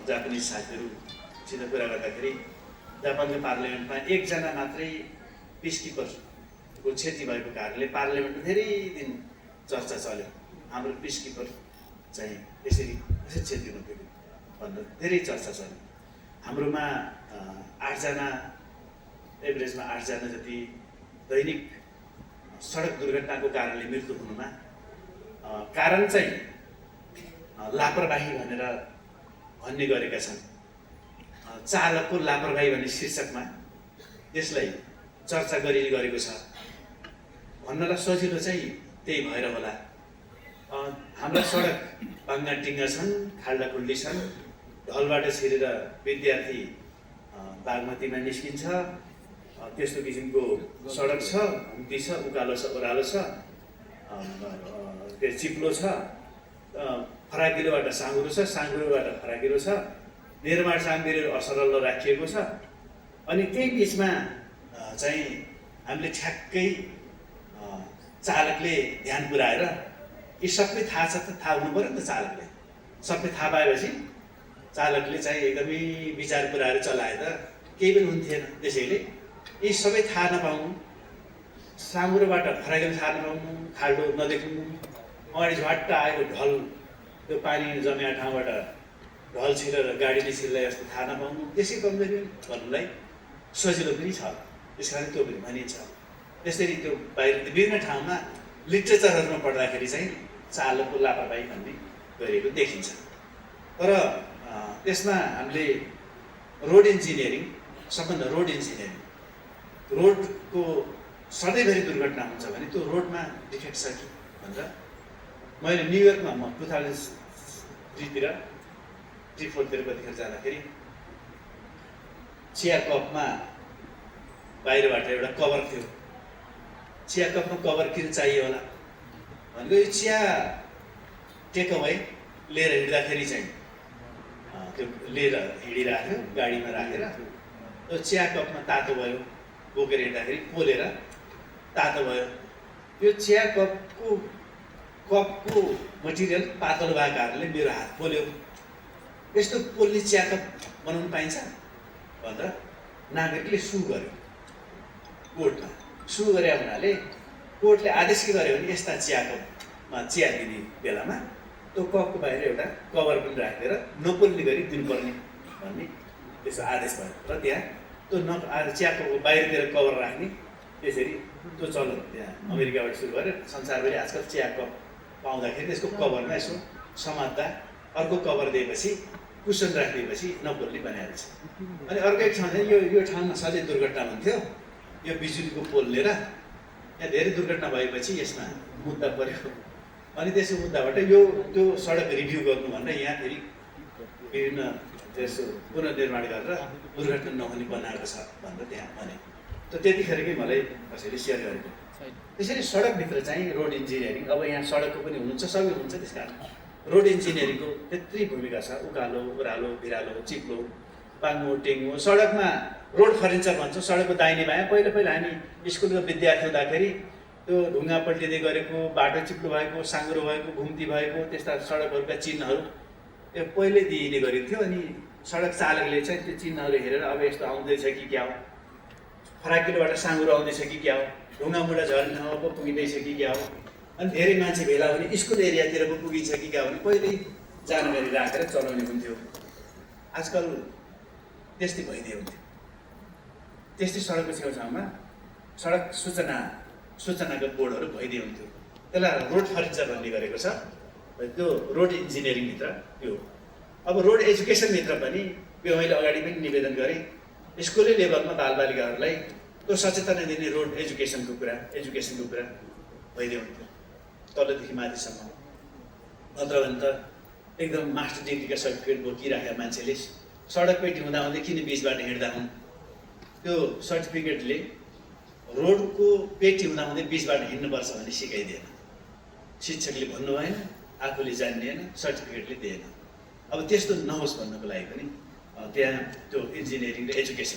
Japanese साथीहरूसित कुरा गर्दाखेरि जापानको पार्लियामेन्टमा एकजना मात्रै पिस किपरको क्षति भएको कारणले पार्लियामेन्टमा धेरै दिन चर्चा चल्यो। हाम्रो पिस किपर चाहिँ यसरी कसरी क्षति हुन्थ्यो भनेर धेरै चर्चा चल्यो। हाम्रोमा 8 जना एभरेजमा 8 जना जति दैनिक सडक दुर्घटनाको कारणले मृत्यु हुनुमा कारण चाहिँ लापरवाही भनेर भन्ने गरेका छन्। चालकको लापरवाही भन्ने शीर्षकमा यसलाई चर्चा गरेको छ। भन्नलाई सजिलो चाहिँ त्यही भएर होला। हाम्रा सडक भाङ्गा टिङ्गा छन्, खाल्डा खुल्डी छन्। ढलबाट छिरेर विद्यार्थी बागमतीमा निस्किन्छ, त्यस्तो किसिमको सडक छ, घुम्ती छ, उकालो छ, ओह्रालो छ, चिप्लो छ, फराकिलोबाट साँगुरो छ, साँगुरोबाट फराकिलो छ, निर्माण सामग्रीहरू असरल राखिएको छ। अनि त्यही बिचमा चाहिँ हामीले ठ्याक्कै चालकले ध्यान पुऱ्याएर यी सबै थाहा छ त, थाहा हुनु पऱ्यो नि त चालकले। सबै थाहा पाएपछि चालकले चाहिँ एकदमै विचार पुऱ्याएर चलाए त केही पनि हुन्थेन। त्यसैले यी सबै थाहा नपाउनु, साँगुरोबाट फराकिलो थाहा नपाउनु, खाल्डो नदेख्नु, अगाडि झट्ट आएको ढल, त्यो पानी जमेको ठाउँबाट ढल छिरेर गाडीले छिर्लाई जस्तो थाहा नपाउनु, त्यसै कमजोरी भन्नुलाई सजिलो पनि छ। त्यस कारण त्यो पनि भनिन्छ। त्यसरी त्यो बाहिर विभिन्न ठाउँमा लिटरेचरहरूमा पढ्दाखेरि चाहिँ चालकको लापरवाही भन्ने गरिएको देखिन्छ। तर त्यसमा हामीले रोड इन्जिनियरिङ, सबभन्दा रोड इन्जिनियरिङ, रोडको सधैँभरि दुर्घटना हुन्छ भने त्यो रोडमा डिफेक्ट छ कि भनेर मैले न्युयोर्कमा 2003तिर 2004तिर कतिखेर जाँदाखेरि चिया कपमा बाहिरबाट एउटा कभर थियो। चिया कपमा कभर किन चाहियो होला भनेको यो चिया टेकअवे लिएर हिँड्दाखेरि चाहिँ त्यो लिएर हिँडिरहेको थियो गाडीमा राखेर, त्यो चिया कपमा तातो भयो, बोकेर हिँड्दाखेरि पोलेर तातो भयो। यो चिया कपको मटेरियल पातलो भएको कारणले मेरो हात पोल्यो। यस्तो पोल्ने चिया कप बनाउनु पाइन्छ भनेर नागरिकले सु गर्यो कोर्टमा। सु गरे हुनाले कोर्टले आदेश के गर्यो भने यस्ता चिया कपमा चिया दिने बेलामा त्यो कपको बाहिर एउटा कभर पनि राखेर नपोल्ने गरी दिनुपर्ने भन्ने त्यसो आदेश भयो। र त्यहाँ त्यो चिया कपको बाहिरतिर कभर राख्ने, त्यसरी त्यो चलन त्यहाँ अमेरिकाबाट सुरु गरेर संसारभरि आजकल चिया कप पाउँदाखेरि त्यसको कभरमा यसो समात्दा अर्को कभर दिएपछि कुसन राखिदिएपछि नपोल्ने बनाएर छ। अनि अर्को एक ठाउँ चाहिँ यो ठाउँमा सधैँ दुर्घटना हुन्थ्यो, यो बिजुलीको पोल लिएर यहाँ धेरै दुर्घटना भएपछि यसमा मुद्दा पर्यो। अनि त्यसको मुद्दाबाट त्यो सडक रिभ्यू गर्नु भनेर यहाँ फेरि विभिन्न त्यसो पुनर्निर्माण गरेर दुर्घटना नहुने बनाएको छ भनेर त्यहाँ भने। त त्यतिखेरकै मलाई कसैले सेयर गरेको। त्यसरी सडकभित्र चाहिँ रोड इन्जिनियरिङ, अब यहाँ सडकको पनि हुनुहुन्छ, सबै हुन्छ। त्यस कारण रोड इन्जिनियरिङको त्यत्रै भूमिका छ। उकालो, ओह्रालो, भिरालो, चिप्लो, पाङ्गो, टेङ्गो, सडकमा रोड फर्निचर भन्छौँ। सडकको दाहिने बायाँ पहिला हामी स्कुलको विद्यार्थी हुँदाखेरि त्यो ढुङ्गा पल्टिँदै गरेको, बाटो चिप्लो भएको, साँगुरो भएको, घुम्ती भएको त्यस्ता सडकहरूका चिन्हहरू त्यो पहिले दिइने गरिन्थ्यो। अनि सडक चालकले चाहिँ त्यो चिन्हहरू हेरेर अब यस्तो आउँदैछ कि क्या हो, फराकिलोबाट साँगुरो आउँदैछ कि क्या हो, ढुङ्गा मुढा झर्ने ठाउँमा पो पुगिँदैछ कि क्या हो, अनि धेरै मान्छे भेला भने स्कुल एरियातिर पो पुगिन्छ कि क्या हो भने पहिल्यै जानकारी राखेर चलाउने हुन्थ्यो। आजकल त्यस्तै भइदियो हुन्थ्यो। त्यस्तै सडकको छेउछाउमा सडक सूचनाको बोर्डहरू भइदियो हुन्थ्यो। त्यसलाई रोड फर्निचर भन्ने गरेको छ। त्यो रोड इन्जिनियरिङभित्र त्यो। अब रोड एजुकेसनभित्र पनि यो मैले अगाडि पनि निवेदन गरेँ, स्कुलै लेभलमा बालबालिकाहरूलाई त्यो सचेतना दिने रोड एजुकेसनको कुरा भइदियो हुन्थ्यो तलदेखि माथिसम्म। नत्र भने त एकदम मास्टर डिग्रीका सर्टिफिकेट बोकिराखेका मान्छेले सडक पेटी हुँदाहुँदै किन बिचबाट हिँड्दा हुन्, त्यो सर्टिफिकेटले रोडको पेटी हुँदाहुँदै बिचबाट हिँड्नुपर्छ भन्ने सिकाइदिएन। शिक्षकले भन्नु भएन, आफूले जान्दिएन, सर्टिफिकेटले दिएन। अब त्यस्तो नहोस् भन्नको लागि पनि त्यहाँ त्यो इन्जिनियरिङ र एजुकेसन